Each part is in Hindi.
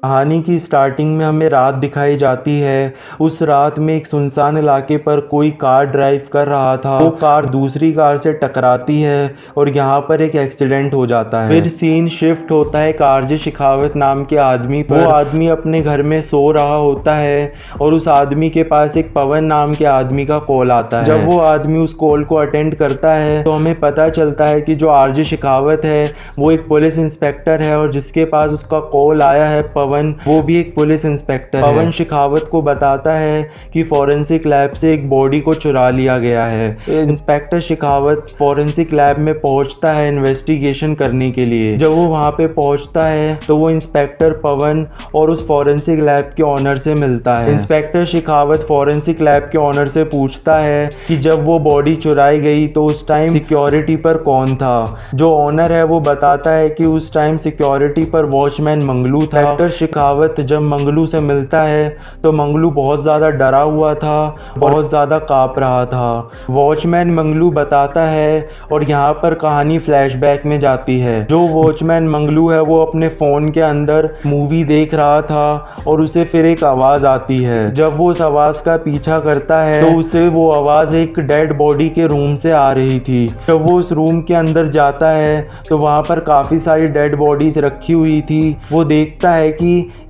कहानी की स्टार्टिंग में हमें रात दिखाई जाती है। उस रात में एक सुनसान इलाके पर कोई कार ड्राइव कर रहा था। वो कार दूसरी कार से टकराती है और यहाँ पर एक एक्सीडेंट हो जाता है। फिर सीन शिफ्ट होता है आरजे शेखावत नाम के आदमी पर। वो आदमी अपने घर में सो रहा होता है और उस आदमी के पास एक पवन नाम के आदमी का कॉल आता है। जब वो आदमी उस कॉल को अटेंड करता है तो हमें पता चलता है कि जो आरजे शेखावत है वो एक पुलिस इंस्पेक्टर है और जिसके पास उसका कॉल आया है पवन, वो भी एक पुलिस इंस्पेक्टर है। पवन शेखावत को बताता है कि फॉरेंसिक लैब से एक बॉडी को चुरा लिया गया है। इंस्पेक्टर शेखावत फॉरेंसिक लैब में पहुंचता है इन्वेस्टिगेशन करने के लिए। जब वो वहां पे पहुंचता है तो वो इंस्पेक्टर पवन और उस फॉरेंसिक लैब के ऑनर से मिलता है। इंस्पेक्टर शेखावत फॉरेंसिक लैब के ऑनर से पूछता है कि जब वो बॉडी चुराई गई तो उस टाइम सिक्योरिटी पर कौन था। जो ऑनर है वो बताता है कि उस टाइम सिक्योरिटी पर वॉचमैन मंगलू था। शेखावत जब मंगलू से मिलता है तो मंगलू बहुत ज़्यादा डरा हुआ था, बहुत ज़्यादा काँप रहा था। वॉचमैन मंगलू बताता है और यहाँ पर कहानी फ्लैशबैक में जाती है। जो वॉचमैन मंगलू है वो अपने फ़ोन के अंदर मूवी देख रहा था और उसे फिर एक आवाज़ आती है। जब वो उस आवाज़ का पीछा करता है तो उसे वो आवाज़ एक डेड बॉडी के रूम से आ रही थी। जब वो उस रूम के अंदर जाता है तो वहाँ पर काफ़ी सारी डेड बॉडीज रखी हुई थी। वो देखता है कि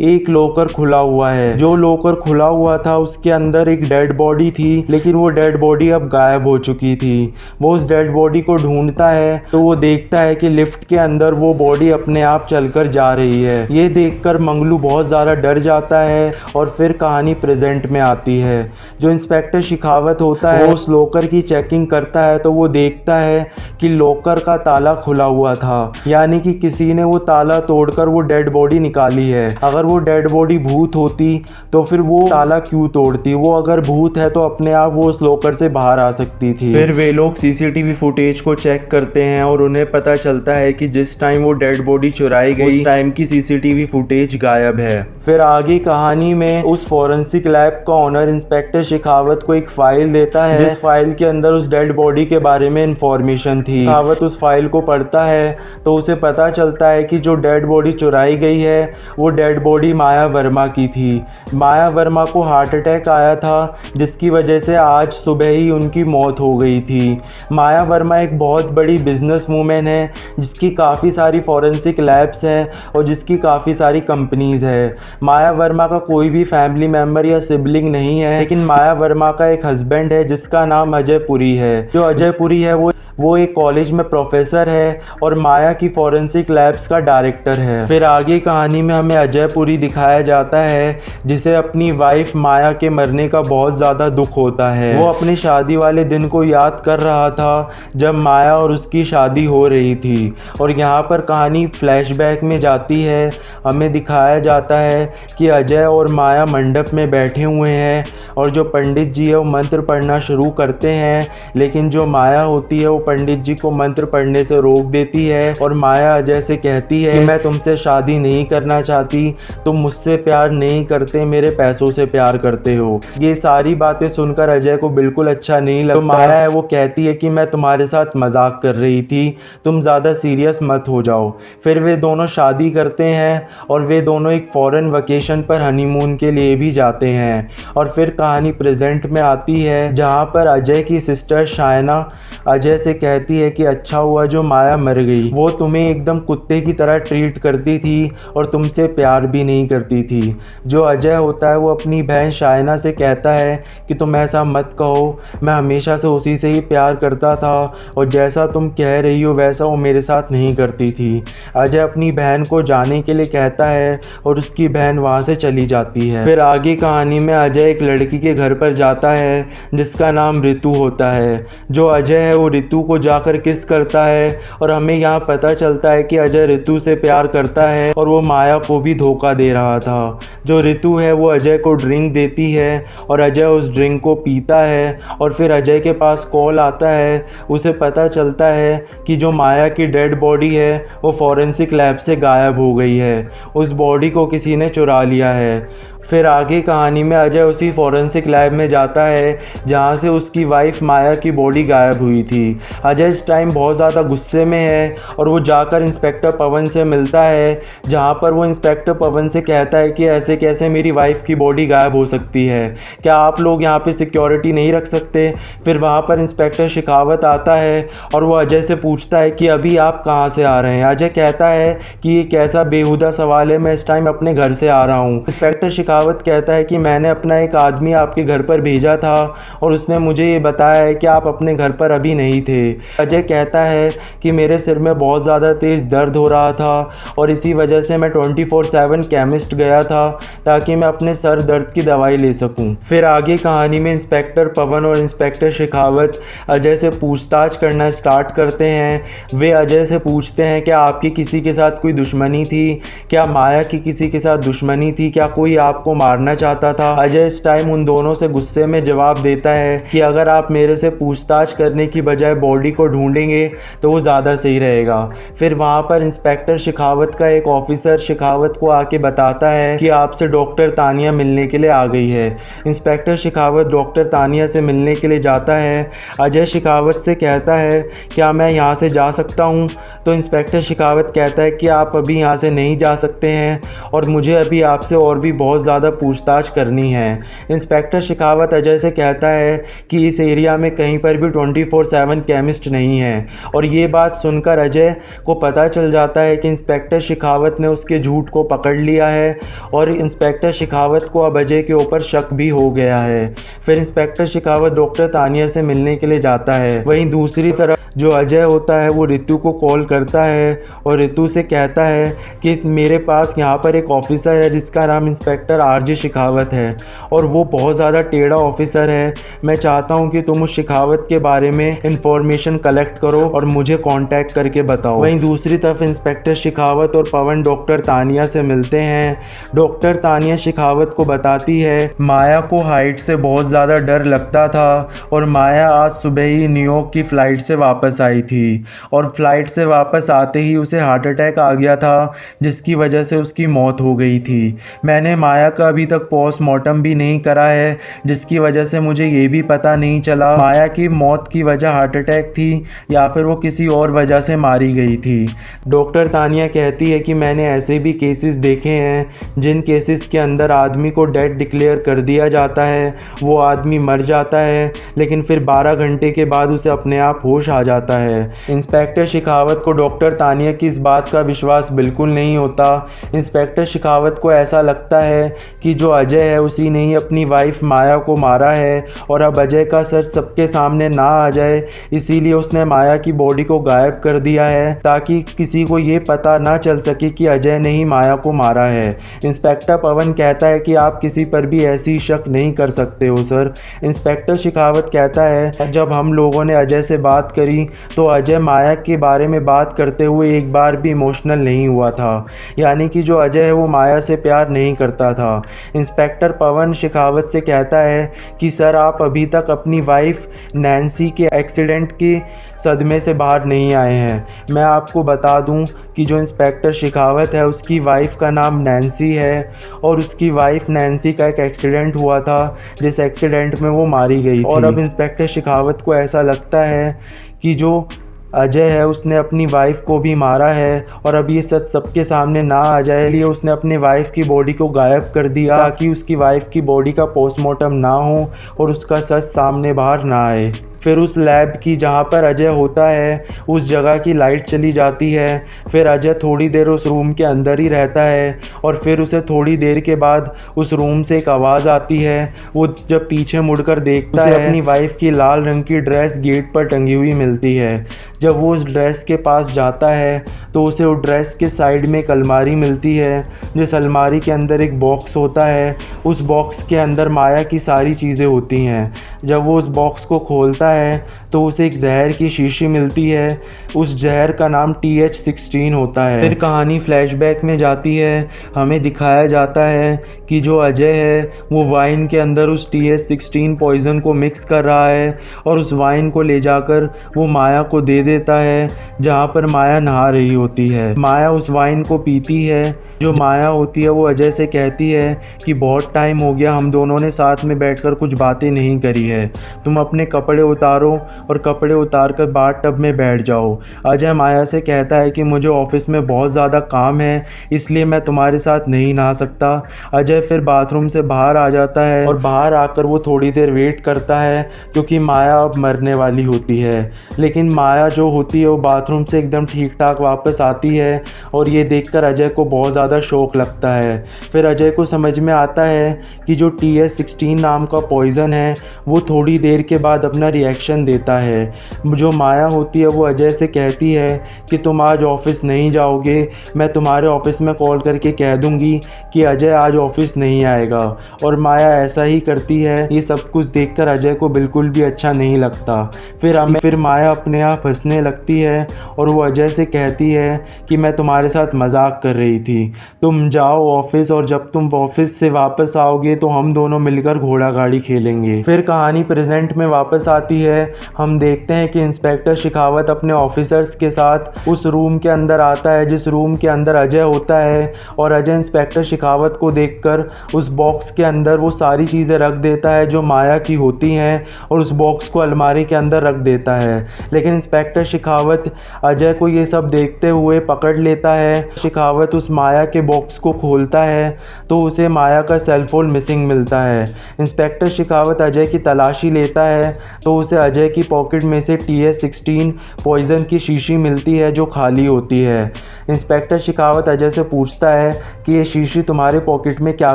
एक लॉकर खुला हुआ है। जो लॉकर खुला हुआ था उसके अंदर एक डेड बॉडी थी, लेकिन वो डेड बॉडी अब गायब हो चुकी थी। वो उस डेड बॉडी को ढूंढता है तो वो देखता है कि लिफ्ट के अंदर वो बॉडी अपने आप चलकर जा रही है। ये देखकर मंगलू बहुत ज़्यादा डर जाता है और फिर कहानी प्रेजेंट में आती है। जो इंस्पेक्टर शेखावत होता है वो उस लॉकर की चेकिंग करता है तो वो देखता है कि लॉकर का ताला खुला हुआ था, यानी कि किसी ने वो ताला तोड़कर वो डेड बॉडी निकाली है। अगर वो डेड बॉडी भूत होती तो फिर वो ताला क्यों तोड़ती। वो अगर भूत है तो अपने आप वो उस लॉकर से बाहर आ सकती थी। फिर वे लोग सीसीटीवी फुटेज को चेक करते हैं और उन्हें पता चलता है कि जिस टाइम वो डेड बॉडी चुराई गई उस टाइम की सीसीटीवी फुटेज गायब है। फिर आगे कहानी में उस फॉरेंसिक लैब का ऑनर इंस्पेक्टर शेखावत को एक फाइल देता है जिस फाइल के अंदर उस डेड बॉडी के बारे में इंफॉर्मेशन थी। शेखावत उस फाइल को पढ़ता है तो उसे पता चलता है कि जो डेड बॉडी चुराई गई है वो डेड बॉडी माया वर्मा की थी। माया वर्मा को हार्ट अटैक आया था जिसकी वजह से आज सुबह ही उनकी मौत हो गई थी। माया वर्मा एक बहुत बड़ी बिजनेस वूमेन है जिसकी काफ़ी सारी फॉरेंसिक लैब्स हैं और जिसकी काफ़ी सारी कंपनीज़ है। माया वर्मा का कोई भी फैमिली मेम्बर या सिबलिंग नहीं है, लेकिन माया वर्मा का एक हस्बैंड है जिसका नाम अजय पुरी है। जो अजय पुरी है वो एक कॉलेज में प्रोफेसर है और माया की फॉरेंसिक लैब्स का डायरेक्टर है। फिर आगे कहानी में हमें अजय पुरी दिखाया जाता है जिसे अपनी वाइफ माया के मरने का बहुत ज़्यादा दुख होता है। वो अपनी शादी वाले दिन को याद कर रहा था जब माया और उसकी शादी हो रही थी। और यहाँ पर कहानी फ्लैशबैक में जाती है। हमें दिखाया जाता है कि अजय और माया मंडप में बैठे हुए हैं और जो पंडित जी है वो मंत्र पढ़ना शुरू करते हैं, लेकिन जो माया होती है वो पंडित जी को मंत्र पढ़ने से रोक देती है और माया अजय से कहती है कि मैं तुमसे शादी नहीं करना चाहती, तुम मुझसे प्यार नहीं करते, मेरे पैसों से प्यार करते हो। ये सारी बातें सुनकर अजय को बिल्कुल अच्छा नहीं लगता। तो माया है वो कहती है कि मैं तुम्हारे साथ मजाक कर रही थी, तुम ज़्यादा सीरियस मत हो जाओ। फिर वे दोनों शादी करते हैं और वे दोनों एक फॉरेन वेकेशन पर हनीमून के लिए भी जाते हैं। और फिर कहानी प्रेजेंट में आती है जहाँ पर अजय की सिस्टर शायना अजय से कहती है कि अच्छा हुआ जो माया मर गई, वो तुम्हें एकदम कुत्ते की तरह ट्रीट करती थी और तुमसे प्यार भी नहीं करती थी। जो अजय होता है वो अपनी बहन शायना से कहता है कि तुम ऐसा मत कहो, मैं हमेशा से उसी से ही प्यार करता था और जैसा तुम कह रही हो वैसा वो मेरे साथ नहीं करती थी। अजय अपनी बहन को जाने के लिए कहता है और उसकी बहन वहाँ से चली जाती है। फिर आगे कहानी में अजय एक लड़की के घर पर जाता है जिसका नाम ऋतु होता है। जो अजय है वो ऋतु को जाकर किस करता है और हमें यहाँ पता चलता है कि अजय ऋतु से प्यार करता है और वो माया को भी धोखा दे रहा था। जो ऋतु है वो अजय को ड्रिंक देती है और अजय उस ड्रिंक को पीता है और फिर अजय के पास कॉल आता है। उसे पता चलता है कि जो माया की डेड बॉडी है वो फॉरेंसिक लैब से गायब हो गई है, उस बॉडी को किसी ने चुरा लिया है। फिर आगे कहानी में अजय उसी फॉरेंसिक लैब में जाता है जहाँ से उसकी वाइफ माया की बॉडी गायब हुई थी। अजय इस टाइम बहुत ज़्यादा गुस्से में है और वो जाकर इंस्पेक्टर पवन से मिलता है, जहाँ पर वो इंस्पेक्टर पवन से कहता है कि ऐसे कैसे मेरी वाइफ की बॉडी गायब हो सकती है, क्या आप लोग यहाँ पे सिक्योरिटी नहीं रख सकते। फिर वहाँ पर इंस्पेक्टर शेखावत आता है और वो अजय से पूछता है कि अभी आप कहाँ से आ रहे हैं। अजय कहता है कि ये कैसा बेहुदा सवाल है, मैं इस टाइम अपने घर से आ रहा हूँ। इंस्पेक्टर शेखावत कहता है कि मैंने अपना एक आदमी आपके घर पर भेजा था और उसने मुझे ये बताया है कि आप अपने घर पर अभी नहीं थे। अजय कहता है कि मेरे सिर में बहुत ज़्यादा तेज़ दर्द हो रहा था और इसी वजह से मैं 24/7 केमिस्ट गया था ताकि मैं अपने सर दर्द की दवाई ले सकूं। फिर आगे कहानी में इंस्पेक्टर पवन और इंस्पेक्टर शेखावत अजय से पूछताछ करना स्टार्ट करते हैं। वे अजय से पूछते हैं क्या आपकी किसी के साथ कोई दुश्मनी थी, क्या माया की किसी के साथ दुश्मनी थी, क्या कोई आपको मारना चाहता था। अजय इस टाइम उन दोनों से गुस्से में जवाब देता है कि अगर आप मेरे से पूछताछ करने की बजाय बॉडी को ढूंढेंगे तो वो ज़्यादा सही रहेगा। फिर वहाँ पर इंस्पेक्टर शेखावत का एक ऑफिसर शेखावत को आके बताता है कि आपसे डॉक्टर तानिया मिलने के लिए आ गई है। इंस्पेक्टर शेखावत डॉक्टर तानिया से मिलने के लिए जाता है। अजय शेखावत से कहता है क्या मैं यहाँ से जा सकता हूँ, तो इंस्पेक्टर शेखावत कहता है कि आप अभी यहाँ से नहीं जा सकते हैं और मुझे अभी आपसे और भी बहुत ज़्यादा पूछताछ करनी है। इंस्पेक्टर शेखावत अजय से कहता है कि इस एरिया में कहीं पर भी 24/7 केमिस्ट नहीं है और ये बात सुनकर अजय को पता चल जाता है कि इंस्पेक्टर शेखावत ने उसके झूठ को पकड़ लिया है और इंस्पेक्टर शेखावत को अब अजय के ऊपर शक भी हो गया है। फिर इंस्पेक्टर शेखावत डॉक्टर तानिया से मिलने के लिए जाता है। वहीं दूसरी तरफ जो अजय होता है वो रितु को कॉल करता है और रितु से कहता है कि मेरे पास यहाँ पर एक ऑफिसर है जिसका नाम इंस्पेक्टर आरजे शेखावत है और वो बहुत ज़्यादा टेढ़ा ऑफिसर है। मैं चाहता हूँ कि तुम उस शेखावत के बारे में इंफॉर्मेशन कलेक्ट करो और मुझे कांटेक्ट करके बताओ। वहीं दूसरी तरफ इंस्पेक्टर शेखावत और पवन डॉक्टर तानिया से मिलते हैं। डॉक्टर तानिया शेखावत को बताती है माया को हाइट से बहुत ज़्यादा डर लगता था और माया आज सुबह ही न्यूयॉर्क की फ़्लाइट से वापस आई थी और फ्लाइट से वापस आते ही उसे हार्ट अटैक आ गया था जिसकी वजह से उसकी मौत हो गई थी। मैंने माया का अभी तक पोस्टमार्टम भी नहीं करा है जिसकी वजह से मुझे ये भी पता नहीं चला माया की मौत की वजह हार्ट अटैक थी या फिर वो किसी और वजह से मारी गई थी। डॉक्टर तानिया कहती है कि मैंने ऐसे भी केसेस देखे हैं जिन केसेस के अंदर आदमी को डेड डिक्लेयर कर दिया जाता है, वो आदमी मर जाता है लेकिन फिर 12 घंटे के बाद उसे अपने आप होश आ जाता है। इंस्पेक्टर शेखावत को डॉक्टर तानिया की इस बात का विश्वास बिल्कुल नहीं होता। इंस्पेक्टर शेखावत को ऐसा लगता है कि जो अजय है उसी ने ही अपनी वाइफ माया को मारा है और अब अजय का सच सबके सामने ना आ जाए, इसीलिए उसने माया की बॉडी को गायब कर दिया है ताकि किसी को ये पता ना चल सके कि अजय ने ही माया को मारा है। इंस्पेक्टर पवन कहता है कि आप किसी पर भी ऐसी शक नहीं कर सकते हो सर। इंस्पेक्टर शेखावत कहता है जब हम लोगों ने अजय से बात करी तो अजय माया के बारे में बात करते हुए एक बार भी इमोशनल नहीं हुआ था, यानी कि जो अजय है वो माया से प्यार नहीं करता था। इंस्पेक्टर पवन शेखावत से कहता है कि सर आप अभी तक अपनी वाइफ नैन्सी के एक्सीडेंट के सदमे से बाहर नहीं आए हैं। मैं आपको बता दूं कि जो इंस्पेक्टर शेखावत है उसकी वाइफ का नाम नैन्सी है और उसकी वाइफ नैन्सी का एक एक्सीडेंट हुआ था जिस एक्सीडेंट में वो मारी गई थी। और अब इंस्पेक्टर शेखावत को ऐसा लगता है कि जो अजय है उसने अपनी वाइफ को भी मारा है और अब ये सच सबके सामने ना आ जाए, इसलिए उसने अपनी वाइफ की बॉडी को गायब कर दिया ताकि उसकी वाइफ की बॉडी का पोस्टमार्टम ना हो और उसका सच सामने बाहर ना आए। फिर उस लैब की जहाँ पर अजय होता है उस जगह की लाइट चली जाती है। फिर अजय थोड़ी देर उस रूम के अंदर ही रहता है और फिर उसे थोड़ी देर के बाद उस रूम से एक आवाज़ आती है। वो जब पीछे मुड़कर देखता है अपनी वाइफ की लाल रंग की ड्रेस गेट पर टंगी हुई मिलती है। जब वो उस ड्रेस के पास जाता है तो उसे उस ड्रेस के साइड में एक अलमारी मिलती है जिस अलमारी के अंदर एक बॉक्स होता है। उस बॉक्स के अंदर माया की सारी चीज़ें होती हैं। जब वो उस बॉक्स को खोलता है तो उसे एक जहर की शीशी मिलती है। उस जहर का नाम TH16 होता है। फिर कहानी फ्लैशबैक में जाती है। हमें दिखाया जाता है कि जो अजय है वो वाइन के अंदर उस TH16 पॉइज़न को मिक्स कर रहा है और उस वाइन को ले जाकर वो माया को दे देता है जहाँ पर माया नहा रही होती है। माया उस वाइन को पीती है जो माया होती है वो अजय से कहती है कि बहुत टाइम हो गया, हम दोनों ने साथ में बैठकर कुछ बातें नहीं करी है, तुम अपने कपड़े उतारो और कपड़े उतार कर बाथ टब में बैठ जाओ। अजय माया से कहता है कि मुझे ऑफिस में बहुत ज़्यादा काम है, इसलिए मैं तुम्हारे साथ नहीं नहा सकता। अजय फिर बाथरूम से बाहर आ जाता है और बाहर आकर वो थोड़ी देर वेट करता है क्योंकि माया अब मरने वाली होती है। लेकिन माया जो होती है वो बाथरूम से एकदम ठीक ठाक वापस आती है और ये देखकर अजय को बहुत ज़्यादा शौक लगता है। फिर अजय को समझ में आता है कि जो TS-16 नाम का पॉइज़न है वो थोड़ी देर के बाद अपना रिएक्शन देता है। जो माया होती है वो अजय से कहती है कि तुम आज ऑफिस नहीं जाओगे, मैं तुम्हारे ऑफिस में कॉल करके कह दूंगी कि अजय आज ऑफिस नहीं आएगा। और माया ऐसा ही करती है। ये सब कुछ देखकर अजय को बिल्कुल भी अच्छा नहीं लगता। फिर माया अपने आप हंसने लगती है और वो अजय से कहती है कि मैं तुम्हारे साथ मजाक कर रही थी, तुम जाओ ऑफिस और जब तुम ऑफिस से वापस आओगे तो हम दोनों मिलकर घोड़ा गाड़ी खेलेंगे। फिर कहानी प्रेजेंट में वापस आती है। हम देखते हैं कि इंस्पेक्टर शेखावत अपने ऑफिसर्स के साथ उस रूम के अंदर आता है जिस रूम के अंदर अजय होता है और अजय इंस्पेक्टर शेखावत को देखकर उस बॉक्स के अंदर वो सारी चीज़ें रख देता है जो माया की होती हैं और उस बॉक्स को अलमारी के अंदर रख देता है। लेकिन इंस्पेक्टर शेखावत अजय को ये सब देखते हुए पकड़ लेता है। शेखावत उस माया के बॉक्स को खोलता है तो उसे माया का सेलफोन मिसिंग मिलता है। इंस्पेक्टर शेखावत अजय की तलाशी लेता है तो उसे अजय की पॉकेट में से TS-16 पॉइज़न की शीशी मिलती है जो खाली होती है। इंस्पेक्टर शेखावत अजय से पूछता है कि ये शीशी तुम्हारे पॉकेट में क्या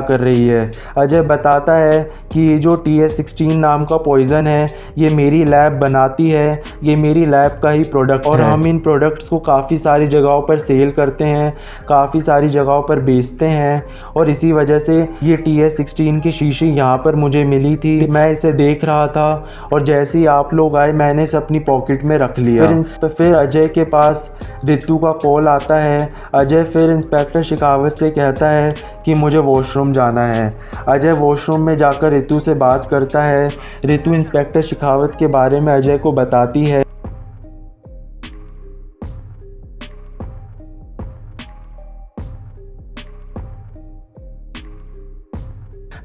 कर रही है। अजय बताता है कि ये जो TS-16 नाम का पॉइज़न है ये मेरी लैब बनाती है, ये मेरी लैब का ही प्रोडक्ट है और हम इन प्रोडक्ट्स को काफ़ी सारी जगहों पर सेल करते हैं, काफ़ी सारी जगहों पर बेचते हैं और इसी वजह से ये TS-16 की शीशी यहाँ पर मुझे मिली थी। मैं इसे देख रहा था और जैसे ही आप लोग आए मैंने इसे अपनी पॉकेट में रख लिया। फिर अजय के पास रितु का कॉल आता है। अजय फिर इंस्पेक्टर शेखावत से कहता है कि मुझे वॉशरूम जाना है। अजय वॉशरूम में जाकर रितु से बात करता है। रितु इंस्पेक्टर शेखावत के बारे में अजय को बताती है।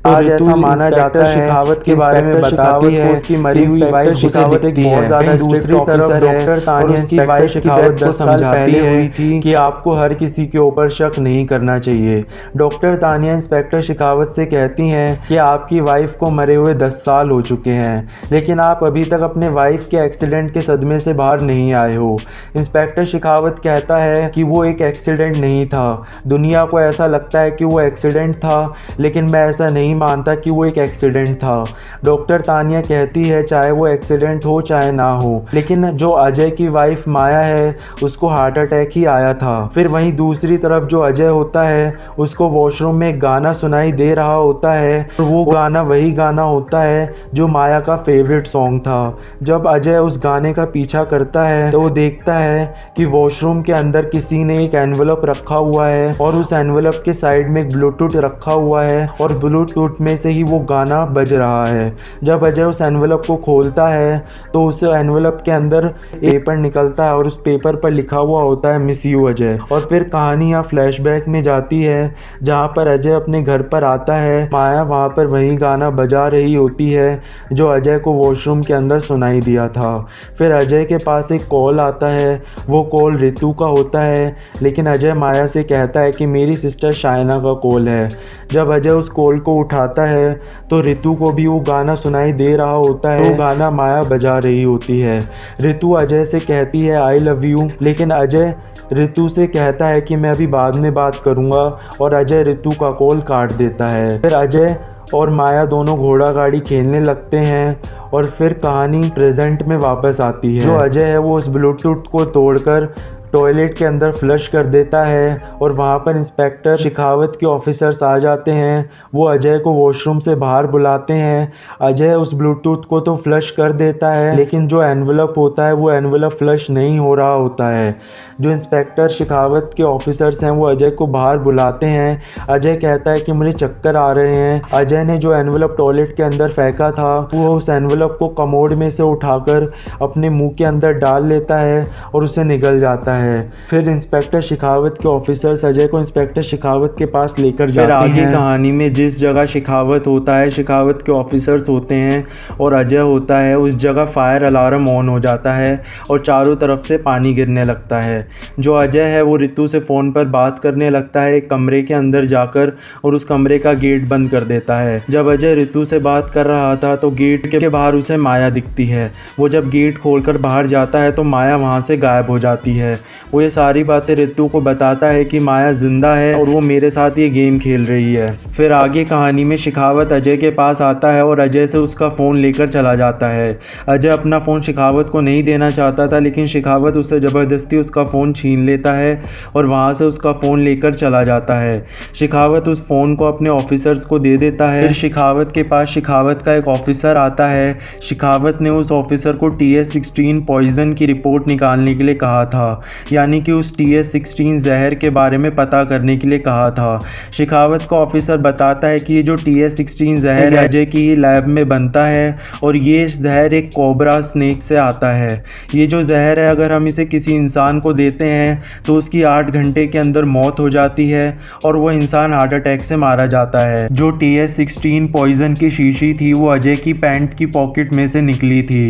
आज ऐसा माना जाता है शेखावत के बारे में बताती है उसकी मरी हुई वाइफ शेखावत एक बहुत ज़्यादा दूसरी तरफ डॉक्टर तानिया उसकी वाइफ शेखावत 10 साल पहले हुई थी कि आपको हर किसी के ऊपर शक नहीं करना चाहिए। डॉक्टर तानिया इंस्पेक्टर शेखावत से कहती हैं कि आपकी वाइफ को मरे हुए 10 साल हो चुके हैं लेकिन आप अभी तक अपने वाइफ के एक्सीडेंट के सदमे से बाहर नहीं आए हो। इंस्पेक्टर शेखावत कहता है कि वो एक एक्सीडेंट नहीं था, दुनिया को ऐसा लगता है कि वो एक्सीडेंट था लेकिन मैं ऐसा नहीं मानता कि वो एक एक्सीडेंट था। डॉक्टर तानिया कहती है चाहे वो एक्सीडेंट हो चाहे ना हो, लेकिन जो अजय की वाइफ माया है उसको हार्ट अटैक ही आया था। फिर वहीं दूसरी तरफ जो अजय होता है उसको वॉशरूम में एक गाना सुनाई दे रहा होता है और वो गाना वही गाना होता है जो माया का फेवरेट सॉन्ग था। जब अजय उस गाने का पीछा करता है तो वो देखता है कि वॉशरूम के अंदर किसी ने एक एनवेलप रखा हुआ है और उस एनवेलप के साइड में एक ब्लूटूथ रखा हुआ है और ब्लूटूथ में से ही वो गाना बज रहा है। जब अजय उस एनवेलप को खोलता है तो उस एनवेलप के अंदर पेपर निकलता है और उस पेपर पर लिखा हुआ होता है मिस यू अजय। और फिर कहानी यहाँ फ्लैशबैक में जाती है जहाँ पर अजय अपने घर पर आता है। माया वहाँ पर वही गाना बजा रही होती है जो अजय को वॉशरूम के अंदर सुनाई दिया था। फिर अजय के पास एक कॉल आता है, वो कॉल रितु का होता है लेकिन अजय माया से कहता है कि मेरी सिस्टर शायना का कॉल है। जब अजय उस कॉल को उठाता है तो रितु को भी वो गाना सुनाई दे रहा होता है, वो गाना माया बजा रही होती है। रितु अजय से कहती है आई लव यू, लेकिन अजय रितु से कहता है कि मैं अभी बाद में बात करूंगा और अजय रितु का कॉल काट देता है। फिर अजय और माया दोनों घोड़ा गाड़ी खेलने लगते हैं और फिर कहानी प्रेजेंट में वापस आती है। जो अजय है वो उस ब्लूटूथ को तोड़कर टॉयलेट के अंदर फ्लश कर देता है और वहाँ पर इंस्पेक्टर शेखावत के ऑफिसर्स आ जाते हैं। वो अजय को वॉशरूम से बाहर बुलाते हैं। अजय उस ब्लूटूथ को तो फ्लश कर देता है लेकिन जो एनवेलप होता है वो एनवेलप फ्लश नहीं हो रहा होता है। जो इंस्पेक्टर शेखावत के ऑफिसर्स हैं वो अजय को बाहर बुलाते हैं। अजय कहता है कि मुझे चक्कर आ रहे हैं। अजय ने जो एनवेलप टॉयलेट के अंदर फेंका था वो उस एनवेलप को कमोड में से उठाकर अपने मुंह के अंदर डाल लेता है और उसे निगल जाता है। है। फिर इंस्पेक्टर शेखावत के ऑफिसर्स अजय को इंस्पेक्टर शेखावत के पास लेकर जाते हैं। आगे कहानी में जिस जगह शेखावत होता है, शेखावत के ऑफिसर्स होते हैं और अजय होता है, उस जगह फायर अलार्म ऑन हो जाता है और चारों तरफ से पानी गिरने लगता है। जो अजय है वो रितु से फ़ोन पर बात करने लगता है एक कमरे के अंदर जाकर, और उस कमरे का गेट बंद कर देता है। जब अजय रितु से बात कर रहा था तो गेट के बाहर उसे माया दिखती है। वो जब गेट खोलकर बाहर जाता है तो माया वहाँ से गायब हो जाती है। वो ये सारी बातें रितु को बताता है कि माया जिंदा है और वो मेरे साथ ये गेम खेल रही है। फिर आगे कहानी में शेखावत अजय के पास आता है और अजय से उसका फ़ोन लेकर चला जाता है। अजय अपना फ़ोन शेखावत को नहीं देना चाहता था, लेकिन शेखावत उससे ज़बरदस्ती उसका फ़ोन छीन लेता है और वहाँ से उसका फ़ोन लेकर चला जाता है। शेखावत उस फ़ोन को अपने ऑफिसर्स को दे देता है। फिर शेखावत के पास शेखावत का एक ऑफिसर आता है। शेखावत ने उस ऑफिसर को TS-16 पॉइज़न की रिपोर्ट निकालने के लिए कहा था, यानी कि उस TS-16 जहर के बारे में पता करने के लिए कहा था। शेखावत का ऑफिसर बताता है कि ये जो TS-16 जहर अजय की लैब में बनता है और ये जहर एक कोबरा स्नेक से आता है। ये जो जहर है अगर हम इसे किसी इंसान को देते हैं तो उसकी 8 घंटे के अंदर मौत हो जाती है और वो इंसान हार्ट अटैक से मारा जाता है। जो TS-16 पॉइज़न की शीशी थी वो अजय की पैंट की पॉकेट में से निकली थी।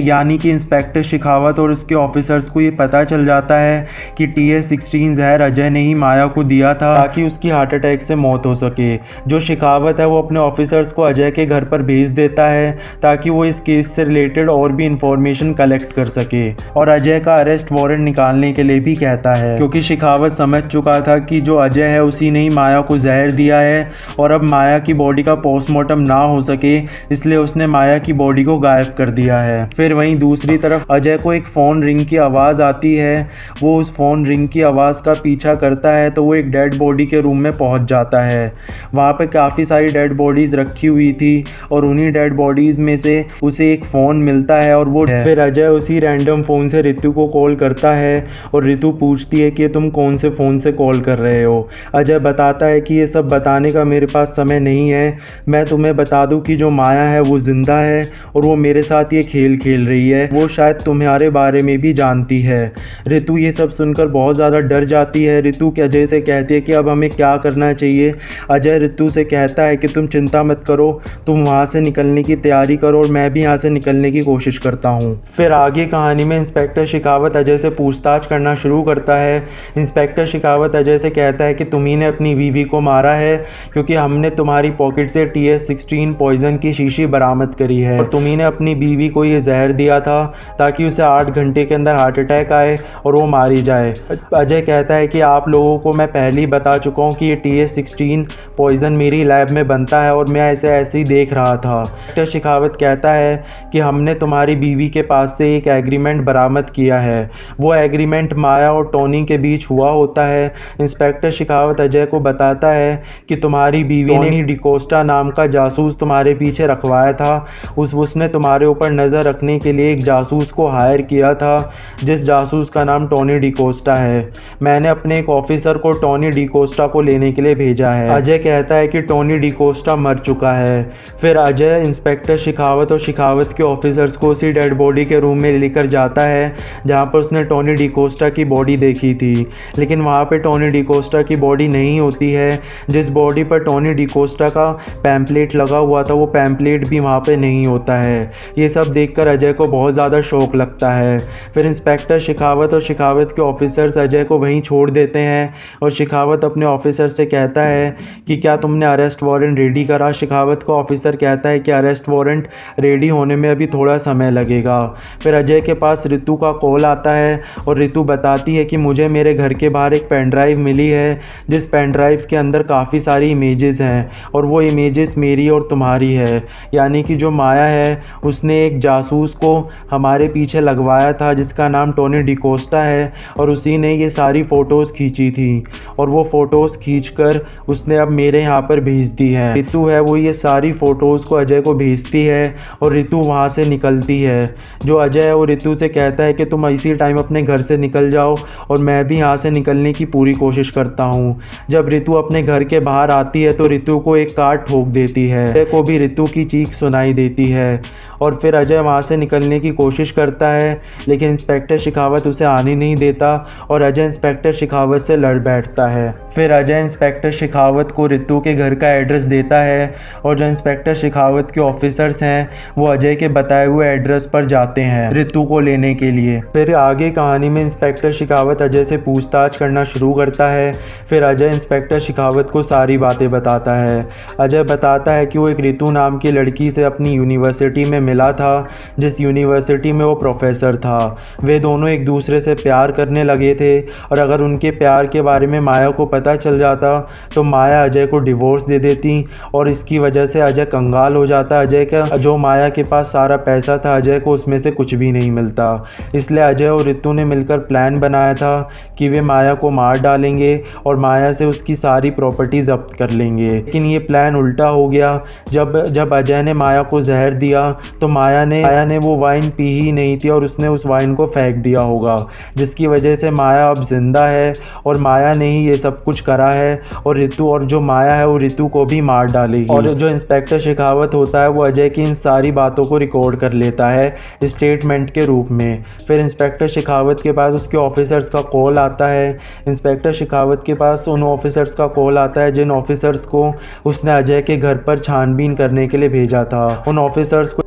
यानी कि इंस्पेक्टर शेखावत और उसके ऑफिसर्स को ये पता चल जाता है कि TS-16 जहर अजय ने ही माया को दिया था ताकि उसकी हार्ट अटैक से मौत हो सके। जो शेखावत है वो अपने ऑफिसर्स को अजय के घर पर भेज देता है ताकि वो इस केस से रिलेटेड और भी इंफॉर्मेशन कलेक्ट कर सके, और अजय का अरेस्ट वारंट निकालने के लिए भी कहता है, क्योंकि शेखावत समझ चुका था कि जो अजय है उसी ने ही माया को जहर दिया है और अब माया की बॉडी का पोस्टमार्टम ना हो सके इसलिए उसने माया की बॉडी को गायब कर दिया है। फिर वहीं दूसरी तरफ अजय को एक फ़ोन रिंग की आवाज़ आती है। वो उस फ़ोन रिंग की आवाज़ का पीछा करता है तो वो एक डेड बॉडी के रूम में पहुंच जाता है। वहाँ पे काफ़ी सारी डेड बॉडीज़ रखी हुई थी और उन्हीं डेड बॉडीज़ में से उसे एक फ़ोन मिलता है और वो फिर अजय उसी रैंडम फ़ोन से रितु को कॉल करता है और रितु पूछती है कि तुम कौन से फ़ोन से कॉल कर रहे हो। अजय बताता है कि ये सब बताने का मेरे पास समय नहीं है, मैं तुम्हें बता दूं कि जो माया है वो ज़िंदा है और वो मेरे साथ ये खेल खेल रही है, वो शायद तुम्हारे बारे में भी जानती है। रितु ये सब सुनकर बहुत ज़्यादा डर जाती है। रितु अजय से कहती है कि अब हमें क्या करना चाहिए। अजय रितु से कहता है कि तुम चिंता मत करो, तुम वहाँ से निकलने की तैयारी करो और मैं भी यहाँ से निकलने की कोशिश करता हूँ। फिर आगे कहानी में इंस्पेक्टर शेखावत अजय से पूछताछ करना शुरू करता है। इंस्पेक्टर शेखावत अजय से कहता है कि तुम्ही ने अपनी बीवी को मारा है क्योंकि हमने तुम्हारी पॉकेट से TS-16 पॉइज़न की शीशी बरामद करी है और तुम्ही ने अपनी बीवी को ये जहर दिया था ताकि उसे 8 घंटे के अंदर हार्ट अटैक आए और वो मारी जाए। अजय कहता है कि आप लोगों को मैं पहले ही बता चुका हूँ कि ये TS-16 पॉइज़न मेरी लैब में बनता है और मैं इसे ऐसे ही देख रहा था। इंस्पेक्टर शेखावत कहता है कि हमने तुम्हारी बीवी के पास से एक एग्रीमेंट बरामद किया है। वो एग्रीमेंट माया और टोनी के बीच हुआ होता है। इंस्पेक्टर शेखावत अजय को बताता है कि तुम्हारी बीवी ने डिकोस्टा नाम का जासूस तुम्हारे पीछे रखवाया था। उसने तुम्हारे ऊपर नज़र रखने के लिए एक जासूस को हायर किया था जिस जासूस का नाम टोनी डिकोस्टा है। मैंने अपने एक ऑफिसर को टोनी डिकोस्टा को लेने के लिए भेजा है। अजय कहता है कि टोनी डिकोस्टा मर चुका है। फिर अजय इंस्पेक्टर शेखावत और शेखावत के ऑफिसर्स को उसी डेड बॉडी के रूम में लेकर जाता है जहाँ पर उसने टोनी डिकोस्टा की बॉडी देखी थी, लेकिन वहाँ पे टोनी डिकोस्टा की बॉडी नहीं होती है। जिस बॉडी पर टोनी डिकोस्टा का पैम्पलेट लगा हुआ था वो पैम्पलेट भी वहाँ पे नहीं होता है। ये सब देखकर अजय को बहुत ज़्यादा शौक लगता है। फिर इंस्पेक्टर शेखावत और शेखावत के ऑफिसर्स अजय को वहीं छोड़ देते हैं और शेखावत अपने ऑफिसर से कहता है कि क्या तुमने अरेस्ट वारंट रेडी करा। शेखावत का ऑफिसर कहता है कि अरेस्ट वारंट रेडी होने में अभी थोड़ा समय लगेगा। फिर अजय के पास रितु का कॉल आता है और रितु बताती है कि मुझे मेरे घर के बाहर एक पेन ड्राइव मिली है जिस पेन ड्राइव के अंदर काफ़ी सारी इमेजेस हैं और वो इमेजेस मेरी और तुम्हारी है, यानी कि जो माया है उसने एक जासूस को हमारे पीछे लगवाया था जिसका नाम टोनी डिकोस्टा है और उसी ने ये सारी फ़ोटोज़ खींची थी और वो फ़ोटोज़ खींचकर उसने अब मेरे यहाँ पर भेज दी है। रितु है वो ये सारी फ़ोटोज़ को अजय को भेजती है और रितु वहाँ से निकलती है। जो अजय है वो रितु से कहता है कि तुम इसी टाइम अपने घर से निकल जाओ और मैं भी यहाँ से निकलने की पूरी कोशिश करता हूँ। जब रितु अपने घर के बाहर आती है तो रितु को एक कार ठोक देती है। अजय को भी रितु की चीख सुनाई देती है और फिर अजय वहाँ से निकलने की कोशिश करता है, लेकिन इंस्पेक्टर शेखावत उसे आने नहीं देता और अजय इंस्पेक्टर शेखावत से लड़ बैठता है। फिर अजय इंस्पेक्टर शेखावत को रितु के घर का एड्रेस देता है और जो इंस्पेक्टर शेखावत के ऑफिसर्स हैं वो अजय के बताए हुए एड्रेस पर जाते हैं रितु को लेने के लिए। फिर आगे कहानी में इंस्पेक्टर शेखावत अजय से पूछताछ करना शुरू करता है। फिर अजय इंस्पेक्टर शेखावत को सारी बातें बताता है। अजय बताता है कि वो एक रितु नाम की लड़की से अपनी यूनिवर्सिटी में मिला था, जिस यूनिवर्सिटी में वो प्रोफेसर था। वे दोनों एक दूसरे से प्यार करने लगे थे और अगर उनके प्यार के बारे में माया को पता चल जाता तो माया अजय को डिवोर्स दे देती और इसकी वजह से अजय कंगाल हो जाता। अजय का जो माया के पास सारा पैसा था अजय को उसमें से कुछ भी नहीं मिलता। इसलिए अजय और रितु ने मिलकर प्लान बनाया था कि वे माया को मार डालेंगे और माया से उसकी सारी प्रॉपर्टी जब्त कर लेंगे। लेकिन ये प्लान उल्टा हो गया। जब अजय ने माया को जहर दिया तो माया ने वो वाइन पी ही नहीं थी और उसने उस वाइन को फेंक दिया होगा, जिसकी वजह से माया अब जिंदा है और माया ने ही ये सब कुछ करा है और रितु और जो माया है वो रितु को भी मार डालेगी। और जो इंस्पेक्टर शेखावत होता है वो अजय की इन सारी बातों को रिकॉर्ड कर लेता है स्टेटमेंट के रूप में। फिर इंस्पेक्टर शेखावत के पास उसके ऑफिसर्स का कॉल आता है। इंस्पेक्टर शेखावत के पास उन ऑफिसर्स का कॉल आता है जिन ऑफिसर्स को उसने अजय के घर पर छानबीन करने के लिए भेजा था। उन ऑफिसर्स को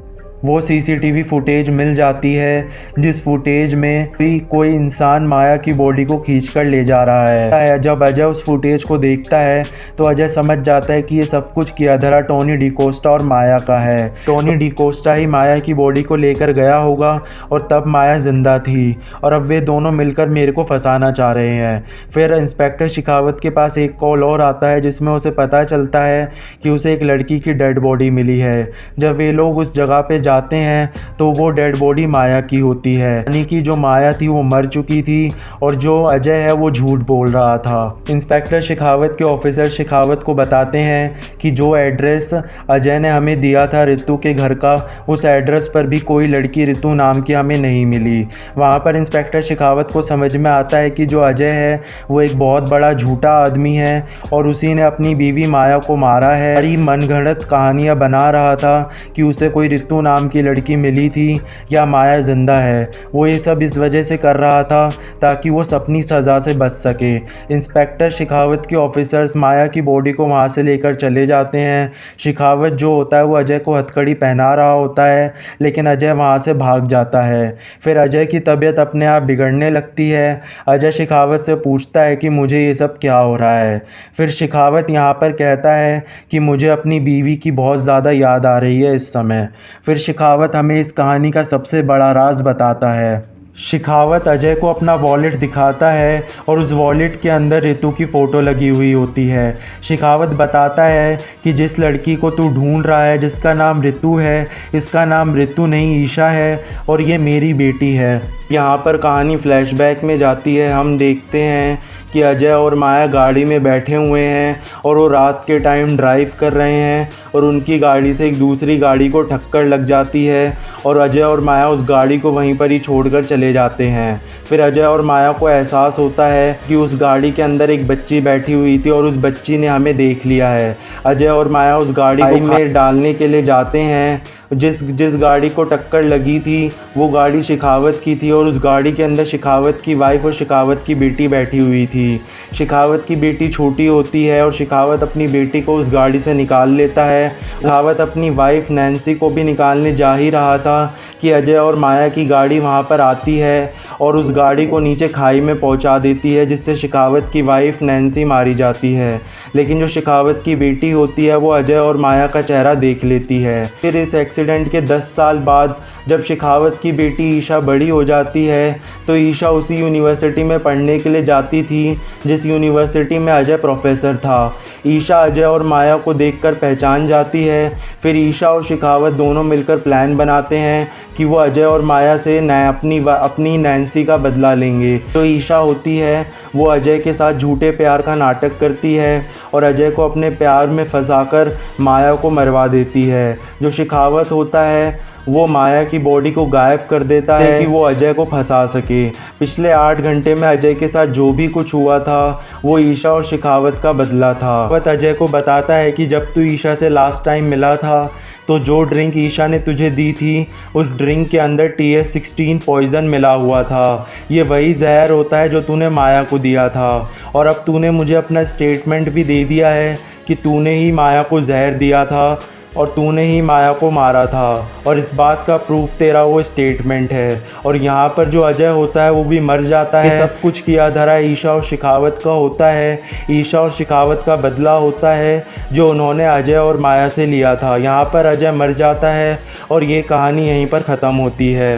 वो सीसीटीवी फुटेज मिल जाती है जिस फुटेज में कोई इंसान माया की बॉडी को खींचकर ले जा रहा है। जब अजय उस फुटेज को देखता है तो अजय समझ जाता है कि ये सब कुछ किया धरा टोनी डिकोस्टा और माया का है। टोनी डिकोस्टा ही माया की बॉडी को लेकर गया होगा और तब माया जिंदा थी और अब वे दोनों मिलकर मेरे को फंसाना चाह रहे हैं। फिर इंस्पेक्टर शेखावत के पास एक कॉल और आता है जिसमें उसे पता चलता है कि उसे एक लड़की की डेड बॉडी मिली है। जब वे लोग उस जगह पे जाते हैं तो वो डेड बॉडी माया की होती है, यानी कि जो माया थी वो मर चुकी थी और जो अजय है वो झूठ बोल रहा था। इंस्पेक्टर शेखावत के ऑफिसर शेखावत को बताते हैं कि जो एड्रेस अजय ने हमें दिया था रितु के घर का, उस एड्रेस पर भी कोई लड़की रितु नाम की हमें नहीं मिली। वहाँ पर इंस्पेक्टर शेखावत को समझ में आता है कि जो अजय है वो एक बहुत बड़ा झूठा आदमी है और उसी ने अपनी बीवी माया को मारा है। सारी मनगढ़ंत कहानियाँ बना रहा था कि उसे कोई रितु नाम की लड़की मिली थी या माया जिंदा है। वो ये सब इस वजह से कर रहा था ताकि वो अपनी सज़ा से बच सके। इंस्पेक्टर शेखावत के ऑफिसर्स माया की बॉडी को वहाँ से लेकर चले जाते हैं। शेखावत जो होता है वो अजय को हथकड़ी पहना रहा होता है, लेकिन अजय वहाँ से भाग जाता है। फिर अजय की तबीयत अपने आप बिगड़ने लगती है। अजय शेखावत से पूछता है कि मुझे ये सब क्या हो रहा है। फिर शेखावत यहाँ पर कहता है कि मुझे अपनी बीवी की बहुत ज़्यादा याद आ रही है इस समय। फिर शेखावत हमें इस कहानी का सबसे बड़ा राज बताता है। शेखावत अजय को अपना वॉलेट दिखाता है और उस वॉलेट के अंदर रितु की फ़ोटो लगी हुई होती है। शेखावत बताता है कि जिस लड़की को तू ढूंढ रहा है जिसका नाम रितु है, इसका नाम रितु नहीं ईशा है और ये मेरी बेटी है। यहाँ पर कहानी फ्लैशबैक में जाती है। हम देखते हैं कि अजय और माया गाड़ी में बैठे हुए हैं और वो रात के टाइम ड्राइव कर रहे हैं और उनकी गाड़ी से एक दूसरी गाड़ी को टक्कर लग जाती है और अजय और माया उस गाड़ी को वहीं पर ही छोड़कर चले जाते हैं। फिर अजय और माया को एहसास होता है कि उस गाड़ी के अंदर एक बच्ची बैठी हुई थी और उस बच्ची ने हमें देख लिया है। अजय और माया उस गाड़ी को में डालने के लिए जाते हैं। जिस गाड़ी को टक्कर लगी थी वो गाड़ी शेखावत की थी और उस गाड़ी के अंदर शेखावत की वाइफ और शेखावत की बेटी बैठी हुई थी। शेखावत की बेटी छोटी होती है और शेखावत अपनी बेटी को उस गाड़ी से निकाल लेता है। शेखावत अपनी वाइफ नैन्सी को भी निकालने जा ही रहा था कि अजय और माया की गाड़ी वहाँ पर आती है और उस गाड़ी को नीचे खाई में पहुँचा देती है, जिससे शेखावत की वाइफ नैन्सी मारी जाती है। लेकिन जो शेखावत की बेटी होती है वो अजय और माया का चेहरा देख लेती है। फिर इस एक्सीडेंट के 10 साल बाद जब शेखावत की बेटी ईशा बड़ी हो जाती है तो ईशा उसी यूनिवर्सिटी में पढ़ने के लिए जाती थी जिस यूनिवर्सिटी में अजय प्रोफेसर था। ईशा अजय और माया को देखकर पहचान जाती है। फिर ईशा और शेखावत दोनों मिलकर प्लान बनाते हैं कि वो अजय और माया से अपनी नैन्सी का बदला लेंगे। तो ईशा होती है वो अजय के साथ झूठे प्यार का नाटक करती है और अजय को अपने प्यार में फंसाकर माया को मरवा देती है। जो शेखावत होता है वो माया की बॉडी को गायब कर देता है कि वो अजय को फंसा सके। पिछले 8 घंटे में अजय के साथ जो भी कुछ हुआ था वो ईशा और शेखावत का बदला था। शेखावत अजय को बताता है कि जब तू ईशा से लास्ट टाइम मिला था तो जो ड्रिंक ईशा ने तुझे दी थी उस ड्रिंक के अंदर TS16 पॉइज़न मिला हुआ था। ये वही जहर होता है जो तूने माया को दिया था। और अब तूने मुझे अपना स्टेटमेंट भी दे दिया है कि तूने ही माया को जहर दिया था और तूने ही माया को मारा था। और इस बात का प्रूफ तेरा वो स्टेटमेंट है। और यहाँ पर जो अजय होता है वो भी मर जाता है। सब कुछ किया धरा ईशा और शिखावत का होता है। ईशा और शिखावत का बदला होता है जो उन्होंने अजय और माया से लिया था। यहाँ पर अजय मर जाता है और ये कहानी यहीं पर ख़त्म होती है।